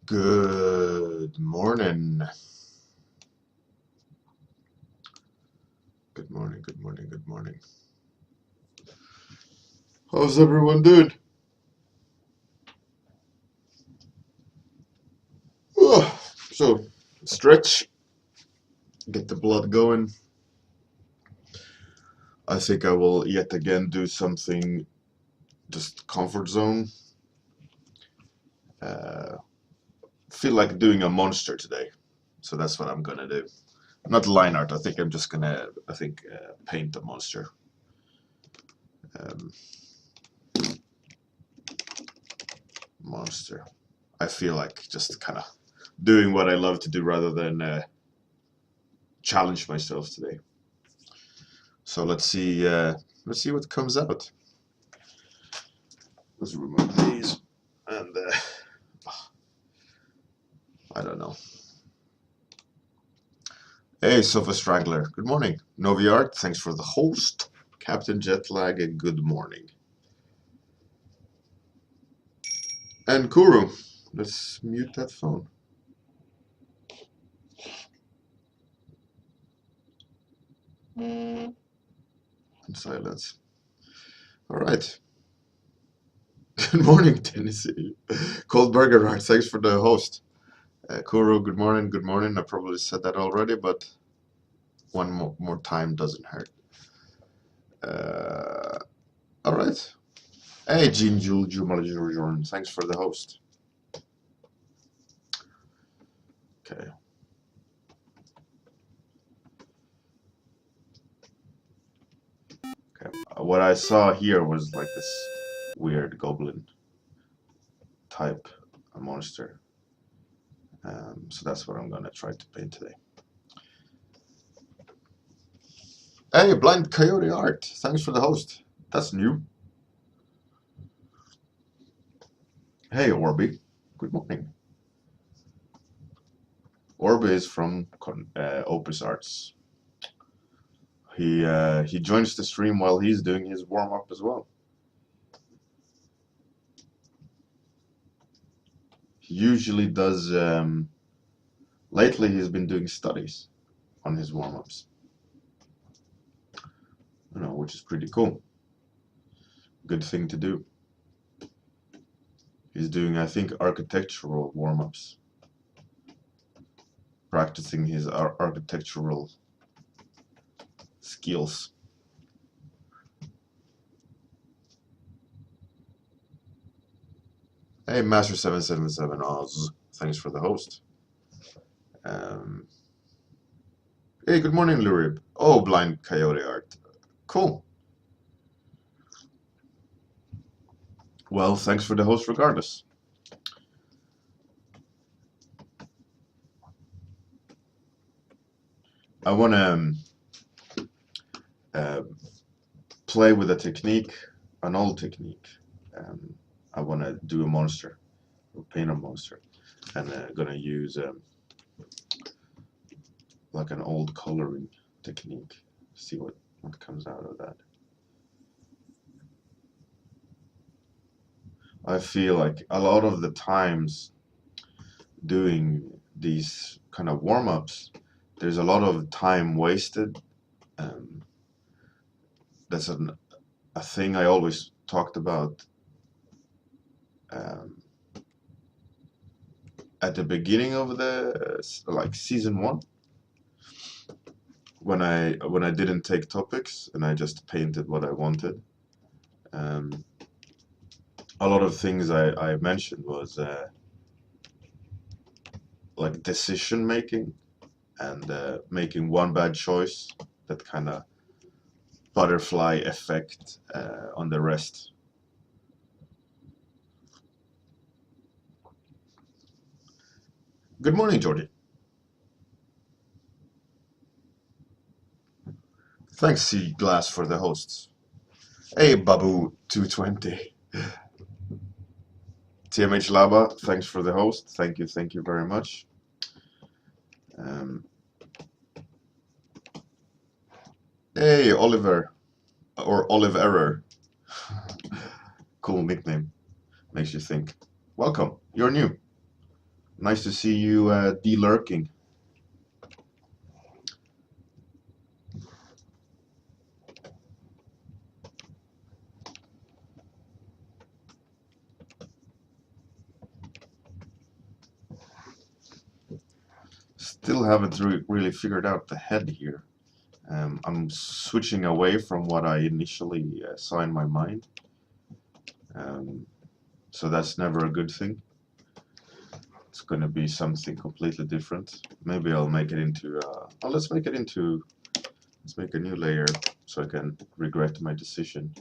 Good morning. Good morning, good morning, good morning. How's everyone doing? So, stretch, get the blood going. I think I will yet again do something just comfort zone. Feel like doing a monster today, so that's what I'm gonna do. Not line art. I think I'm just gonna, paint a monster. Um, monster. I feel like just kind of doing what I love to do rather than challenge myself today. So let's see what comes out. Let's remove these and I don't know. Hey, Sofa Straggler, good morning. Novi Art, thanks for the host. Captain Jetlag, good morning. And Kuru, let's mute that phone. And silence. All right. Good morning, Tennessee. Cold Burger Art, thanks for the host. Kuru, good morning, good morning. I probably said that already, but one more time doesn't hurt. All right. Hey, Jean Jul Jumal, thanks for the host. Okay. Okay. What I saw here was like this weird goblin type monster. So that's what I'm gonna try to paint today. Hey, Blind Coyote Art, thanks for the host. That's new. Hey, Orby, good morning. Orby is from Opus Arts. He joins the stream while he's doing his warm up as well. He usually does. Lately, he's been doing studies on his warm ups. Which is pretty cool. Good thing to do. He's doing, I think, architectural warm ups. Practicing his architectural skills. Hey, Master777 Oz, thanks for the host. Hey, good morning, Lurib. Oh, Blind Coyote Art. Cool. Well, thanks for the host regardless. I want to play with a technique, an old technique. I want to do a monster, or paint a monster, and I'm gonna use like an old coloring technique. See what comes out of that. I feel like a lot of the times doing these kind of warm-ups, there's a lot of time wasted. That's a thing I always talked about at the beginning of the season 1, when I didn't take topics and I just painted what I wanted. A lot of things I mentioned was like decision making and making one bad choice that kind of butterfly effect on the rest. Good morning, Georgie. Thanks, Sea Glass, for the hosts. Hey, Babu220. TMH Lava, thanks for the host. Thank you very much. Hey, Oliver, or Olive Error. Cool nickname. Makes you think. Welcome. You're new. Nice to see you de-lurking. Still haven't really figured out the head here. I'm switching away from what I initially saw in my mind. So that's never a good thing. It's going to be something completely different. Maybe I'll make it into, oh, let's make a new layer so I can regret my decision.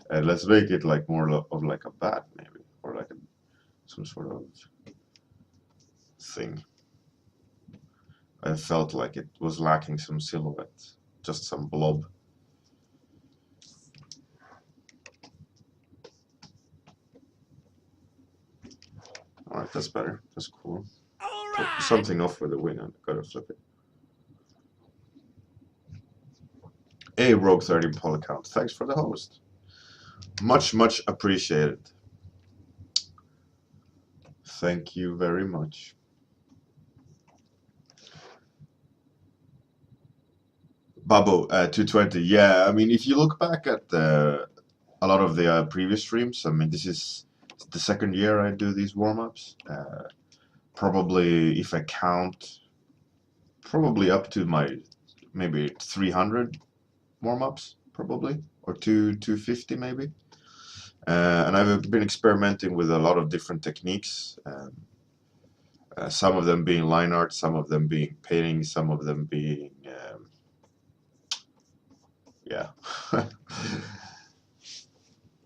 And let's make it like more of like a bat maybe, or like some sort of thing. I felt like it was lacking some silhouette, just some blob. Alright, that's better. That's cool. Right. Something off with the wing. I gotta flip it. Hey, Rogue 30 Polycount. Thanks for the host. Much appreciated. Thank you very much. Babo 220. Yeah, I mean, if you look back at a lot of the previous streams, I mean, this is the second year I do these warm-ups. Probably, if I count, probably up to my maybe 300 warm-ups, probably, or 250 maybe. And I've been experimenting with a lot of different techniques. Some of them being line art, some of them being painting, some of them being yeah.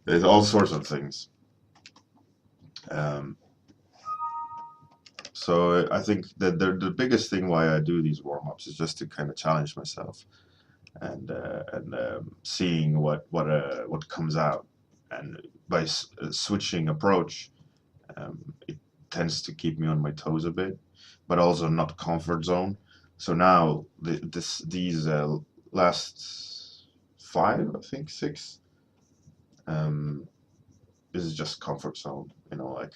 There's all sorts of things. So I think that the biggest thing why I do these warm-ups is just to kind of challenge myself and seeing what comes out. And by switching approach, it tends to keep me on my toes a bit, but also not comfort zone. So now these last 5, I think 6, this is just comfort zone. You know, like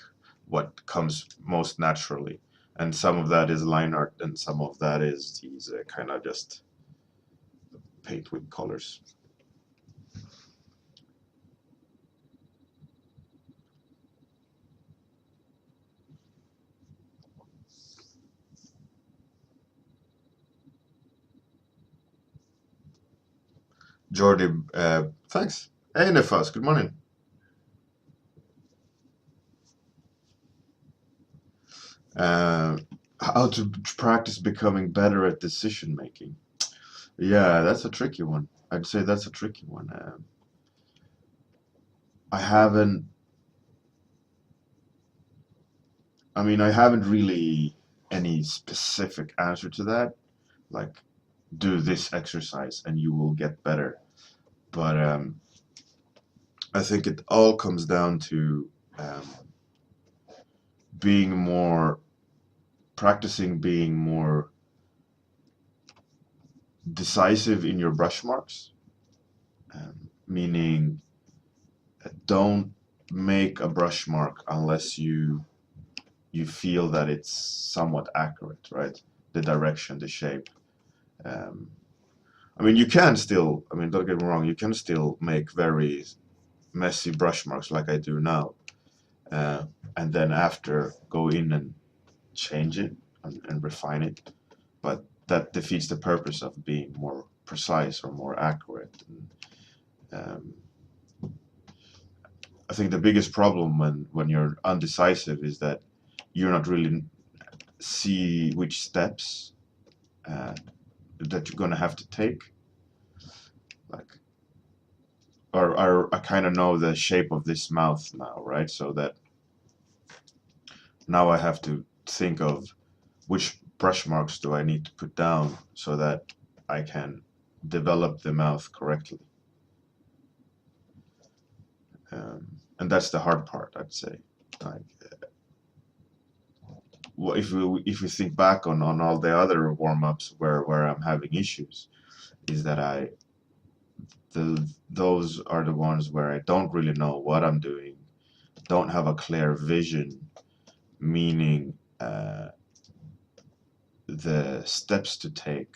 what comes most naturally, and some of that is line art, and some of that is these kind of just paint with colors. Jordi, thanks. Hey, Nefas, good morning. How to practice becoming better at decision making? Yeah, that's a tricky one. I'd say that's a tricky one. I haven't. I mean, I haven't really any specific answer to that. Like, do this exercise and you will get better. But I think it all comes down to practicing being more decisive in your brush marks, meaning don't make a brush mark unless you feel that it's somewhat accurate, right? The direction, the shape. I mean, you can still, I mean, don't get me wrong, you can still make very messy brush marks like I do now, and then after go in and change it and refine it, but that defeats the purpose of being more precise or more accurate. And, I think the biggest problem when you're undecisive is that you're not really see which steps that you're gonna have to take. Like, or I kind of know the shape of this mouth now, right? So that now I have to think of which brush marks do I need to put down so that I can develop the mouth correctly. And that's the hard part, I'd say. Like, well, if we think back on all the other warm-ups where I'm having issues, is that those are the ones where I don't really know what I'm doing, don't have a clear vision, meaning the steps to take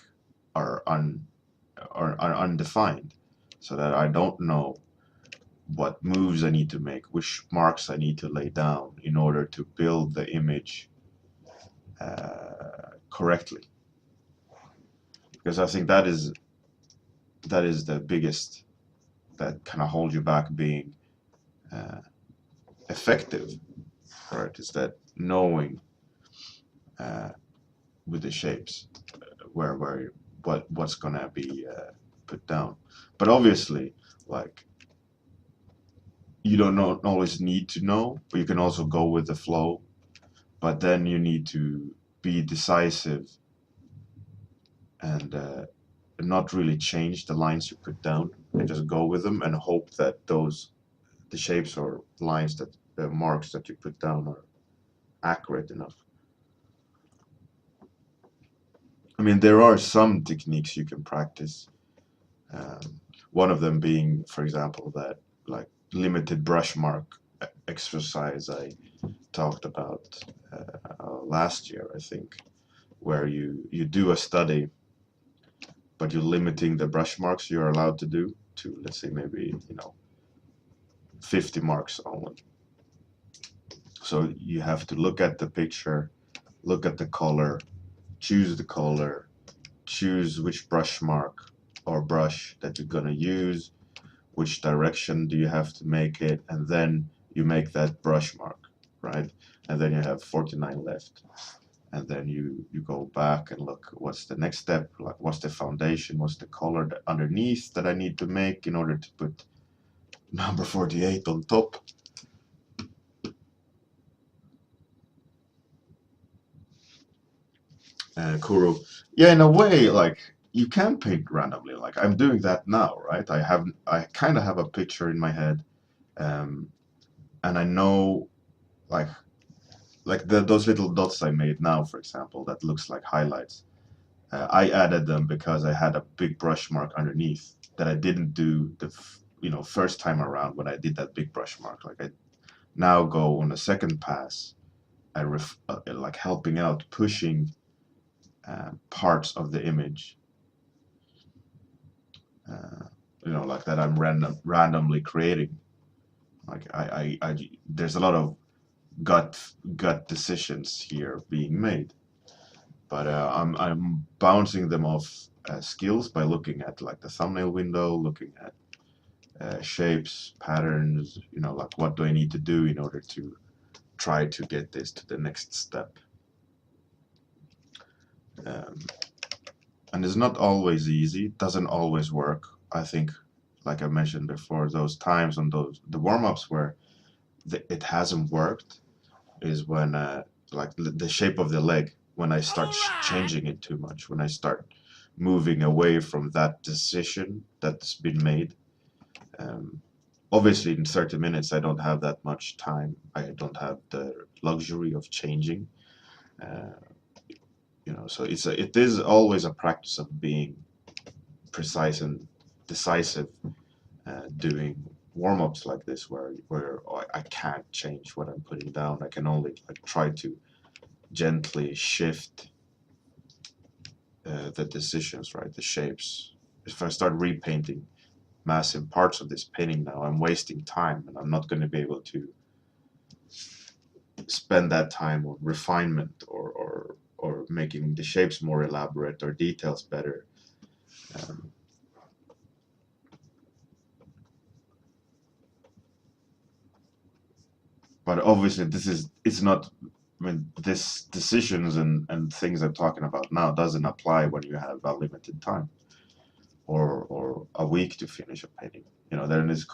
are undefined, so that I don't know what moves I need to make, which marks I need to lay down in order to build the image correctly. Because I think that is the biggest, that kind of holds you back being effective, right? Is that knowing with the shapes where what's gonna be put down. But obviously, like, you don't always need to know, but you can also go with the flow. But then you need to be decisive and not really change the lines you put down, and just go with them and hope that the shapes or lines, that the marks that you put down, are accurate enough. I mean, there are some techniques you can practice. One of them being, for example, that, like, limited brush mark exercise I talked about last year, I think, where you do a study, but you're limiting the brush marks you're allowed to do to, let's say, maybe 50 marks only. So you have to look at the picture, look at the color, choose the color, choose which brush mark or brush that you're gonna use, which direction do you have to make it, and then you make that brush mark, right? And then you have 49 left. And then you go back and look, what's the next step? Like, what's the foundation? What's the color underneath that I need to make in order to put number 48 on top? Kuro. Yeah, in a way, like, you can paint randomly. Like, I'm doing that now, right? I kind of have a picture in my head, um, and I know, like those little dots I made now, for example, that looks like highlights. I added them because I had a big brush mark underneath that I didn't do the first time around when I did that big brush mark. Like, I now go on a second pass, like helping out, pushing parts of the image, uh, like that I'm randomly creating. Like, there's a lot of gut decisions here being made, but I'm bouncing them off skills by looking at, like, the thumbnail window, looking at shapes, patterns, like, what do I need to do in order to try to get this to the next step. Um, and it's not always easy, it doesn't always work. I think, like I mentioned before, those times on the warm-ups where it hasn't worked is when, like, the shape of the leg, when I start changing it too much, when I start moving away from that decision that's been made. Obviously, in 30 minutes, I don't have that much time. I don't have the luxury of changing. Uh, so it is always a practice of being precise and decisive, doing warm-ups like this, where I can't change what I'm putting down. I can only, like, try to gently shift the decisions, right? The shapes. If I start repainting massive parts of this painting now, I'm wasting time, and I'm not going to be able to spend that time on refinement or making the shapes more elaborate or details better. Um, but obviously, it's not. I mean, this decisions and things I'm talking about now doesn't apply when you have a limited time, or a week to finish a painting. Then it's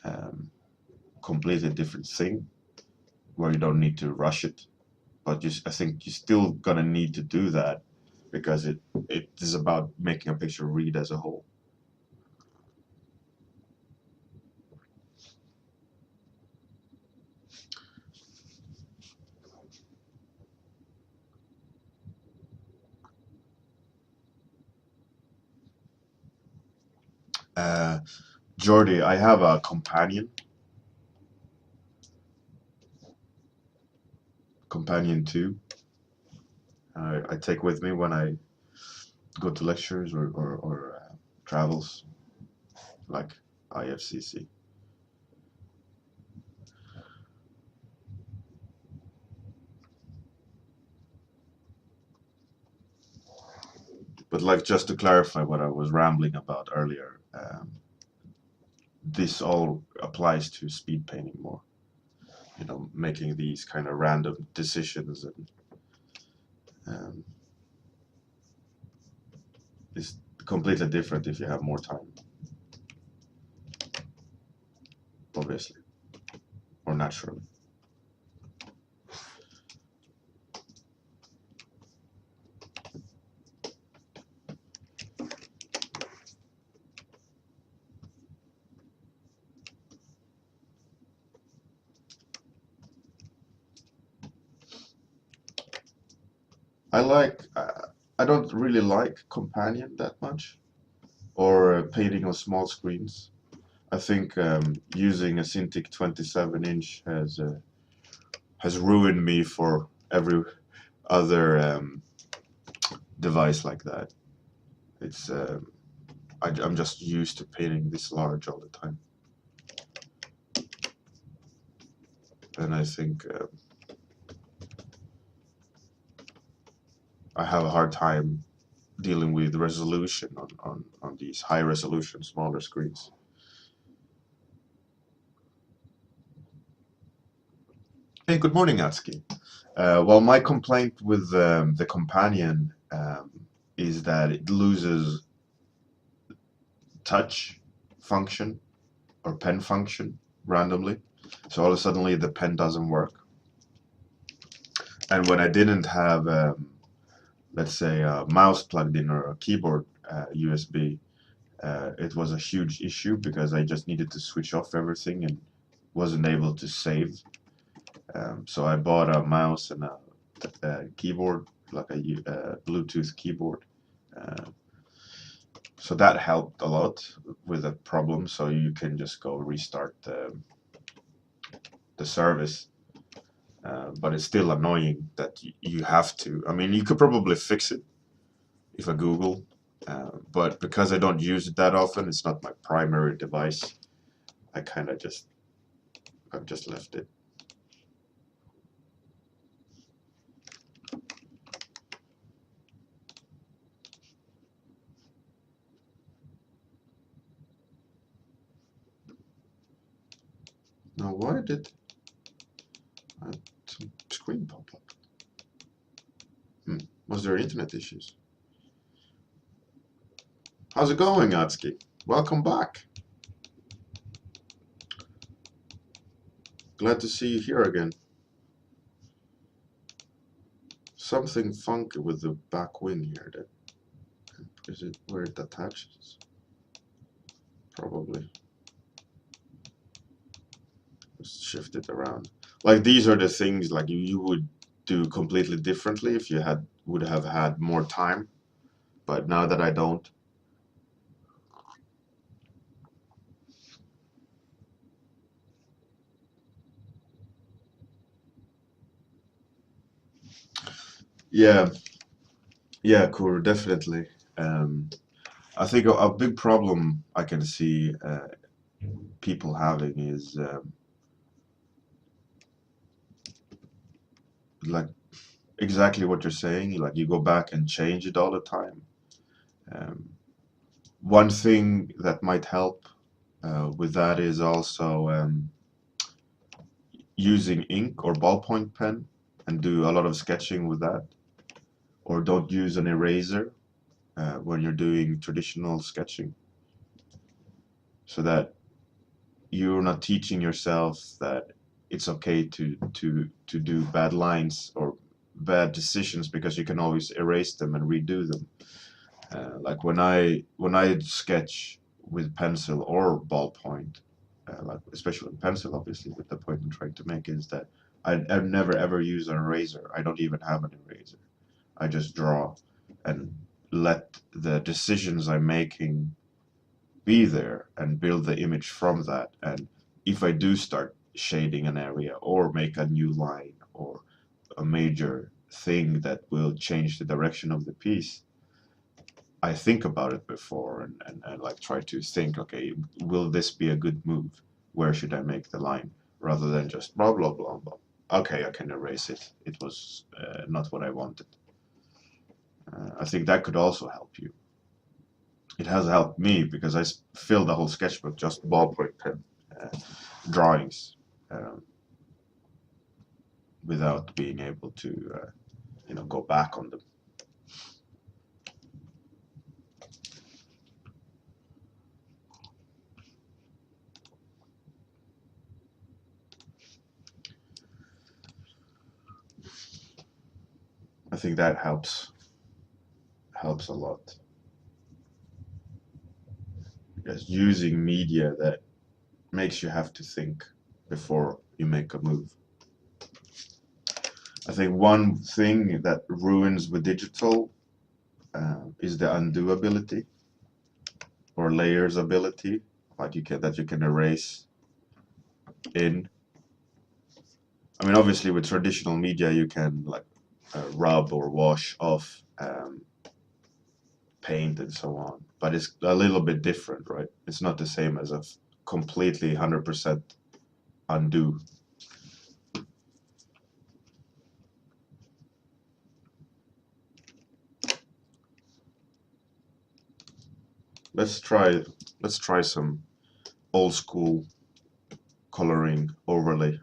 um, completely different thing, where you don't need to rush it. But I think you're still gonna need to do that, because it is about making a picture read as a whole. Uh, Jordy, I have a companion. Companion 2. I take with me when I go to lectures or travels, like IFCC. But like, just to clarify what I was rambling about earlier, this all applies to speed painting more. You know, making these kind of random decisions and um, is completely different if you have more time, obviously, or naturally. I don't really like Companion that much, or painting on small screens. I think using a Cintiq 27-inch has ruined me for every other device like that. It's I'm just used to painting this large all the time, and I think I have a hard time dealing with resolution on these high resolution smaller screens. Hey, good morning, Atsuki. Well, my complaint with the Companion is that it loses touch function or pen function randomly. So all of a sudden the pen doesn't work. And when I didn't have, let's say, a mouse plugged in or a keyboard USB, it was a huge issue because I just needed to switch off everything and wasn't able to save. So I bought a mouse and a keyboard, like a Bluetooth keyboard. Uh, so that helped a lot with the problem. So you can just go restart the service. But it's still annoying that you have to. I mean, you could probably fix it if I Google, but because I don't use it that often, it's not my primary device. I kind of I've just left it. Now, why did some screen pop up? Was there internet issues? How's it going, Atsuki? Welcome back. Glad to see you here again. Something funky with the back wing here. That is it where it attaches? Probably. Just shift it around. Like, these are the things like you would do completely differently if you would have had more time. But now that I don't. Yeah, yeah, cool, definitely. I think a big problem I can see people having is like exactly what you're saying. Like, you go back and change it all the time. Um, One thing that might help with that is also using ink or ballpoint pen and do a lot of sketching with that, or don't use an eraser when you're doing traditional sketching, so that you're not teaching yourself that it's okay to do bad lines or bad decisions because you can always erase them and redo them. Like when I sketch with pencil or ballpoint, like especially with pencil, obviously, with the point I'm trying to make is that I never ever use an eraser. I don't even have an eraser. I just draw and let the decisions I'm making be there and build the image from that. And if I do start shading an area or make a new line or a major thing that will change the direction of the piece, I think about it before and like try to think, okay, will this be a good move? Where should I make the line? Rather than just blah, blah, blah, blah. Okay, I can erase it. It was not what I wanted. I think that could also help you. It has helped me because I filled the whole sketchbook just ballpoint pen drawings without being able to, go back on them. I think that helps a lot. Just using media that makes you have to think before you make a move. I think one thing that ruins with digital is the undo ability or layers ability, like that you can erase in. I mean, obviously with traditional media you can like rub or wash off paint and so on, but it's a little bit different, right? It's not the same as a completely 100% undo. Let's try some old school coloring overlay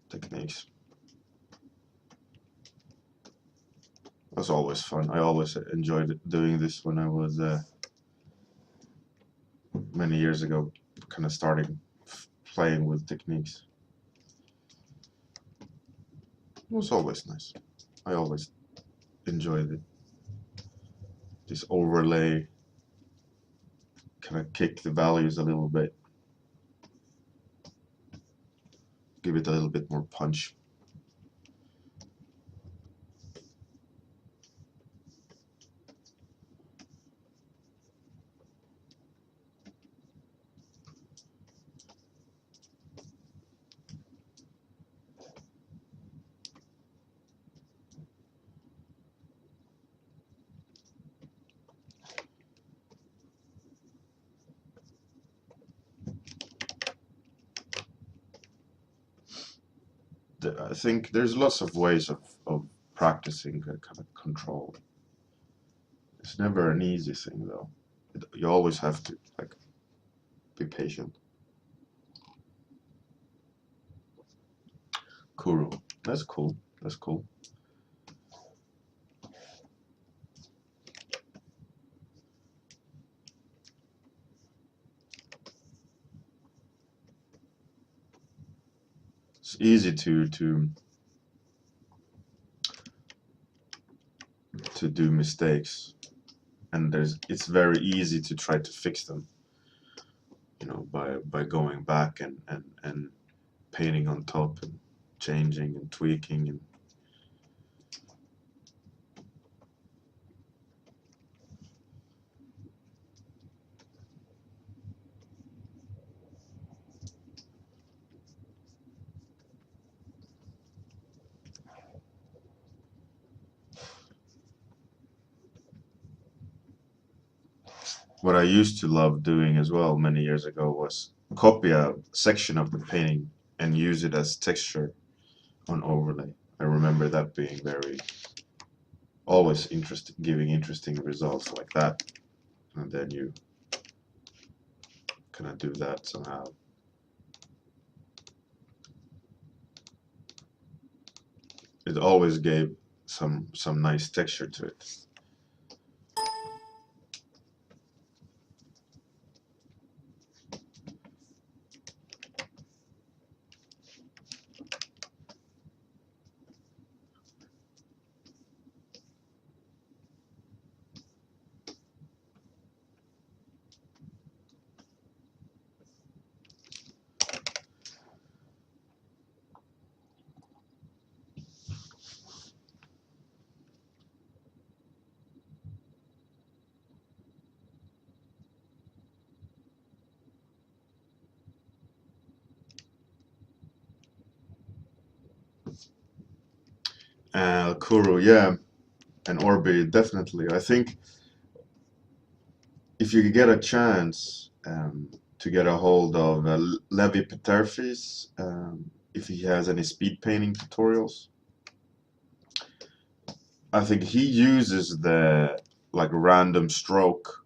techniques. That's always fun. I always enjoyed doing this when I was many years ago, kind of starting playing with techniques. It was always nice. I always enjoyed it. This overlay, kind of kick the values a little bit, give it a little bit more punch. I think there's lots of ways of practicing kind of control. It's never an easy thing though. You always have to like be patient. Kuru. That's cool. That's cool. It's easy to do mistakes, and it's very easy to try to fix them, by going back and painting on top and changing and tweaking and what I used to love doing as well many years ago was copy a section of the painting and use it as texture on overlay. I remember that being very always interesting, giving interesting results like that, and then you kind of do that somehow. It always gave some nice texture to it. Kuru, yeah, and Orbi, definitely. I think if you get a chance to get a hold of Levi Peterfi's, if he has any speed painting tutorials, I think he uses the like random stroke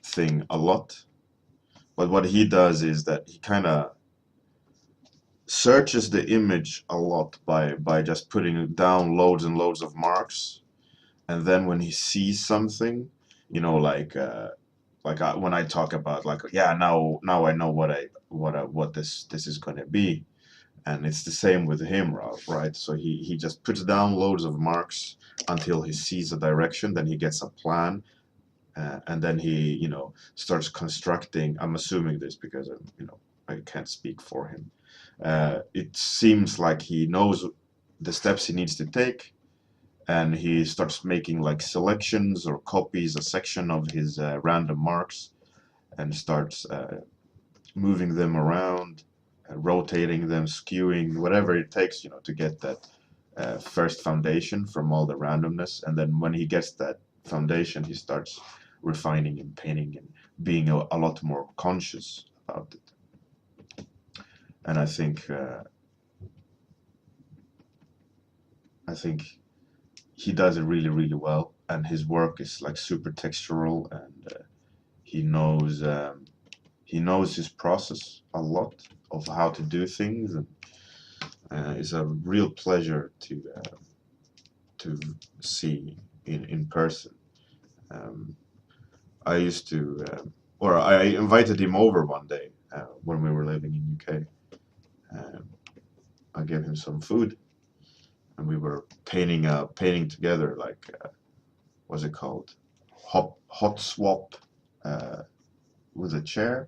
thing a lot. But what he does is that he kind of searches the image a lot by just putting down loads and loads of marks, and then when he sees something, you know, when I talk about like, yeah, now I know what this is going to be, and it's the same with him, right? So he just puts down loads of marks until he sees a direction, then he gets a plan, and then he, starts constructing. I'm assuming this because I can't speak for him. It seems like he knows the steps he needs to take, and he starts making like selections or copies a section of his random marks, and starts moving them around, rotating them, skewing, whatever it takes, to get that first foundation from all the randomness. And then when he gets that foundation, he starts refining and painting and being a lot more conscious about it. And I think he does it really, really well, and his work is like super textural, and he knows he knows his process a lot of how to do things, and it's a real pleasure to see in person. Um, I used to, or I invited him over one day when we were living in UK. Um, I gave him some food, and we were painting together, like what's it called, hot swap uh, with a chair.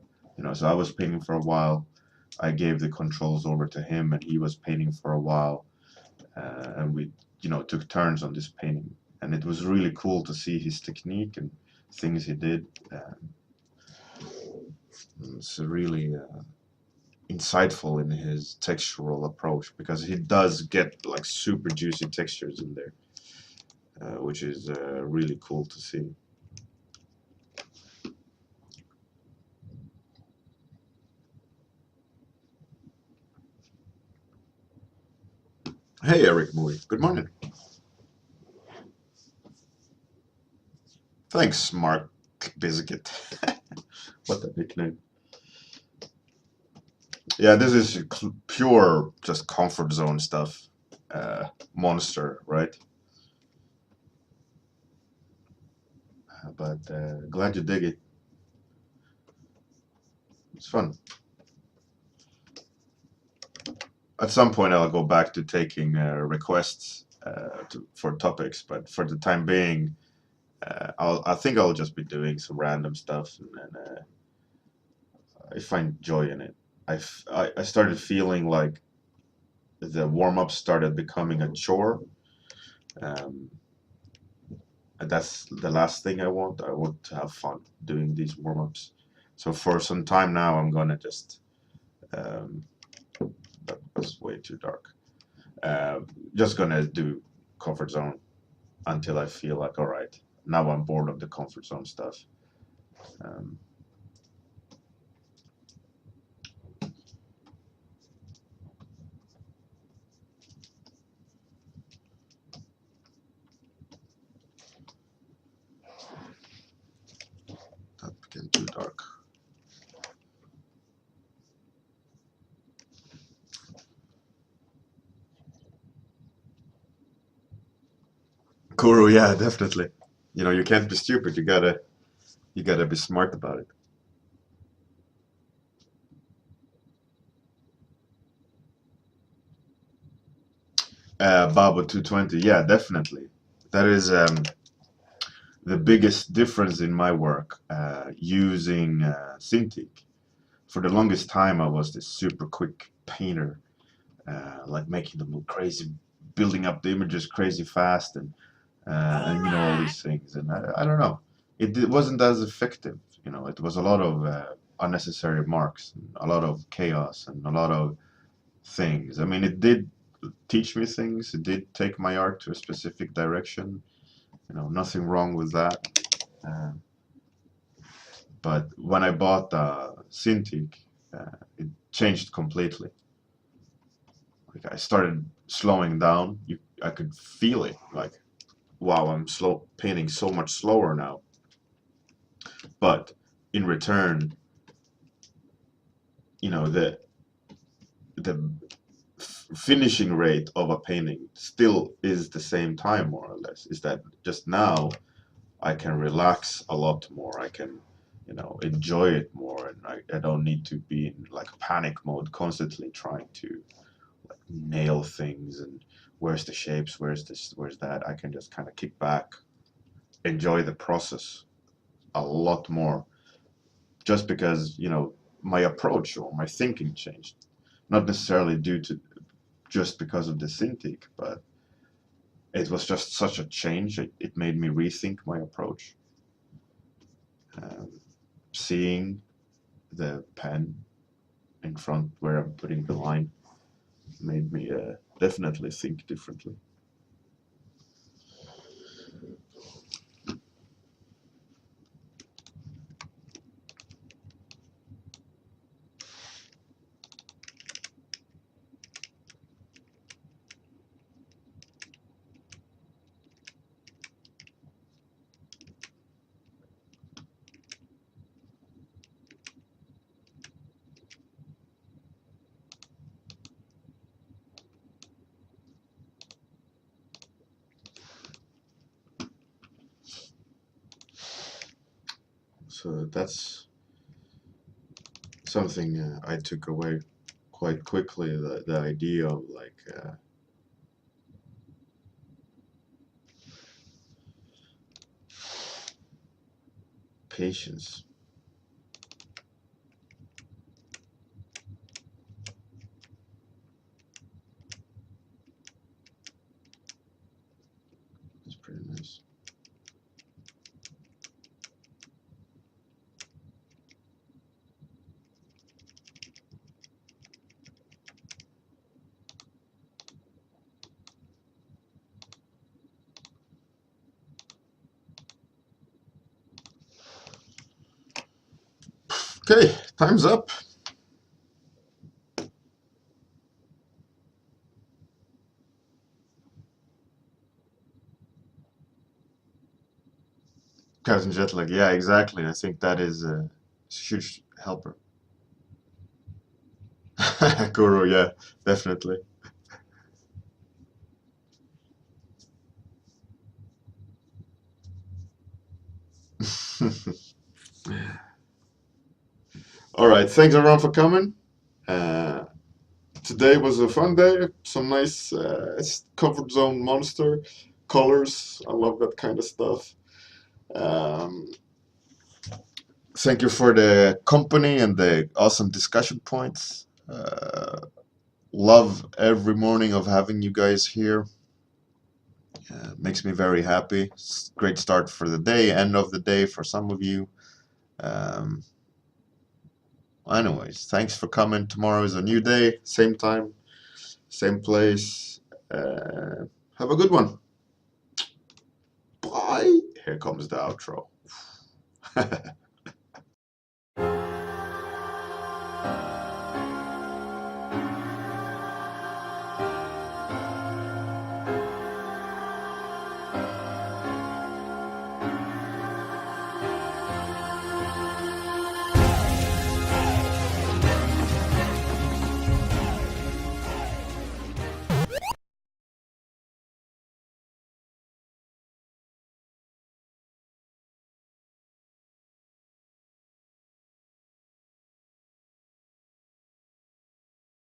So I was painting for a while. I gave the controls over to him, and he was painting for a while, and we, took turns on this painting, and it was really cool to see his technique and things he did. It's really insightful in his textural approach, because he does get like super juicy textures in there, which is really cool to see. Hey, Eric Mui. Good morning. Thanks, Mark Biscuit. What a nickname. Yeah, this is pure just comfort zone stuff. Monster, right? But glad you dig it. It's fun. At some point, I'll go back to taking requests for topics, but for the time being, I think I'll just be doing some random stuff, and I find joy in it. I started feeling like the warm up started becoming a chore. Um, and that's the last thing I want. I want to have fun doing these warm ups. So for some time now, I'm gonna just. Um, that was way too dark. Uh, just gonna do comfort zone until I feel like, all right, now I'm bored of the comfort zone stuff. Um, that became too dark. Kuro, yeah, definitely. You can't be stupid. You gotta be smart about it. Babo 220, yeah, definitely. That is the biggest difference in my work using Cintiq. For the longest time, I was this super quick painter, like making them look crazy, building up the images crazy fast, and all these things. And I don't know, it wasn't as effective. It was a lot of unnecessary marks, and a lot of chaos, and a lot of things. I mean, it did teach me things. It did take my art to a specific direction. Nothing wrong with that. Uh, but when I bought Cintiq, it changed completely. Like I started slowing down. I could feel it. Like, wow, I'm painting so much slower now. But in return, the finishing rate of a painting still is the same time, more or less. Is that just now I can relax a lot more. I can, enjoy it more, and I don't need to be in like panic mode, constantly trying to like nail things and where's the shapes, where's this, where's that. I can just kind of kick back, enjoy the process a lot more, just because my approach or my thinking changed. Not necessarily due to just because of the Cintiq, but it was just such a change. It made me rethink my approach. Um, Seeing the pen in front where I'm putting the line made me definitely think differently. So that's something I took away quite quickly, the idea of like patience. It's pretty nice. Okay, time's up. Cousin jet lag. Yeah, exactly. I think that is a huge helper. Guru, yeah, definitely. All right, thanks everyone for coming. Uh, Today was a fun day. Some nice comfort zone monster colors. I love that kind of stuff. Um, Thank you for the company and the awesome discussion points. Love every morning of having you guys here. Makes me very happy. Great start for the day, end of the day for some of you. Um, Anyways, thanks for coming. Tomorrow is a new day, same time, same place. Have a good one. Bye. Here comes the outro.